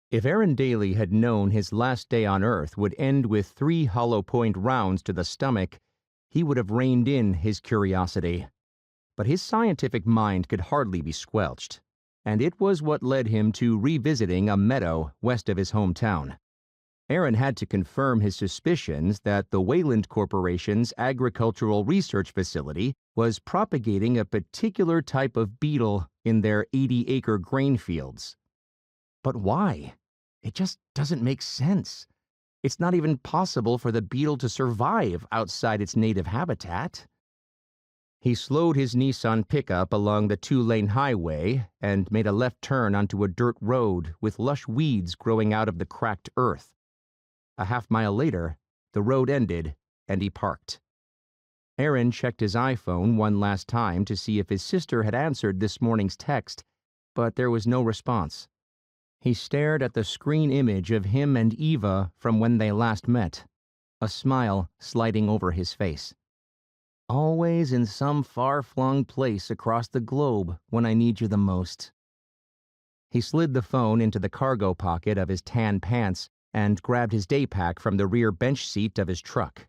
If Aaron Daly had known his last day on Earth would end with 3 hollow-point rounds to the stomach, he would have reined in his curiosity. But his scientific mind could hardly be squelched, and it was what led him to revisiting a meadow west of his hometown. Aaron had to confirm his suspicions that the Wayland Corporation's agricultural research facility was propagating a particular type of beetle in their 80-acre grain fields. But why? It just doesn't make sense. It's not even possible for the beetle to survive outside its native habitat. He slowed his Nissan pickup along the 2-lane highway and made a left turn onto a dirt road with lush weeds growing out of the cracked earth. A half-mile later, the road ended and he parked. Aaron checked his iPhone one last time to see if his sister had answered this morning's text, but there was no response. He stared at the screen image of him and Eva from when they last met, a smile sliding over his face. Always in some far-flung place across the globe when I need you the most. He slid the phone into the cargo pocket of his tan pants and grabbed his day pack from the rear bench seat of his truck.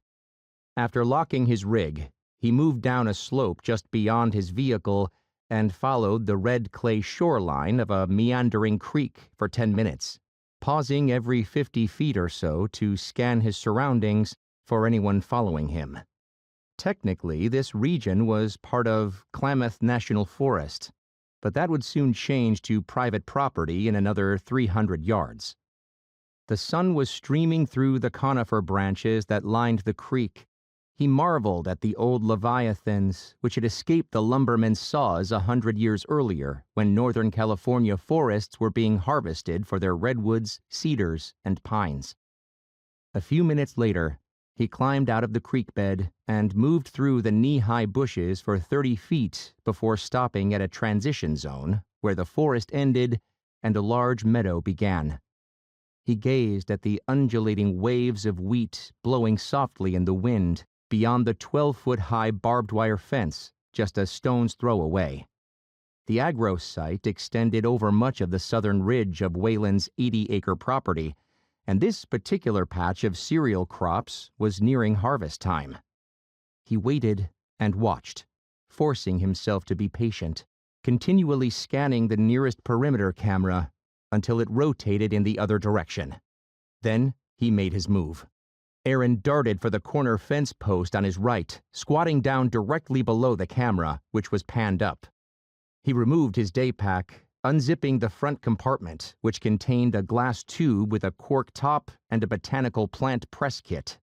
After locking his rig, he moved down a slope just beyond his vehicle and followed the red clay shoreline of a meandering creek for 10 minutes, pausing every 50 feet or so to scan his surroundings for anyone following him. Technically, this region was part of Klamath National Forest, but that would soon change to private property in another 300 yards. The sun was streaming through the conifer branches that lined the creek. He marveled at the old leviathans which had escaped the lumbermen's saws 100 years earlier when Northern California forests were being harvested for their redwoods, cedars, and pines. A few minutes later, he climbed out of the creek bed and moved through the knee-high bushes for 30 feet before stopping at a transition zone where the forest ended and a large meadow began. He gazed at the undulating waves of wheat blowing softly in the wind beyond the 12-foot-high barbed wire fence just a stone's throw away. The agro site extended over much of the southern ridge of Wayland's 80-acre property, and this particular patch of cereal crops was nearing harvest time. He waited and watched, forcing himself to be patient, continually scanning the nearest perimeter camera until it rotated in the other direction. Then he made his move. Aaron darted for the corner fence post on his right, squatting down directly below the camera, which was panned up. He removed his day pack, unzipping the front compartment, which contained a glass tube with a cork top and a botanical plant press kit.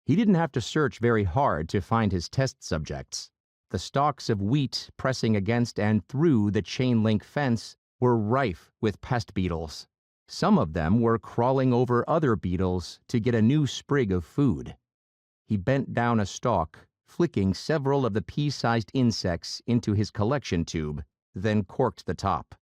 He didn't have to search very hard to find his test subjects. The stalks of wheat pressing against and through the chain-link fence were rife with pest beetles. Some of them were crawling over other beetles to get a new sprig of food. He bent down a stalk, flicking several of the pea-sized insects into his collection tube, then corked the top.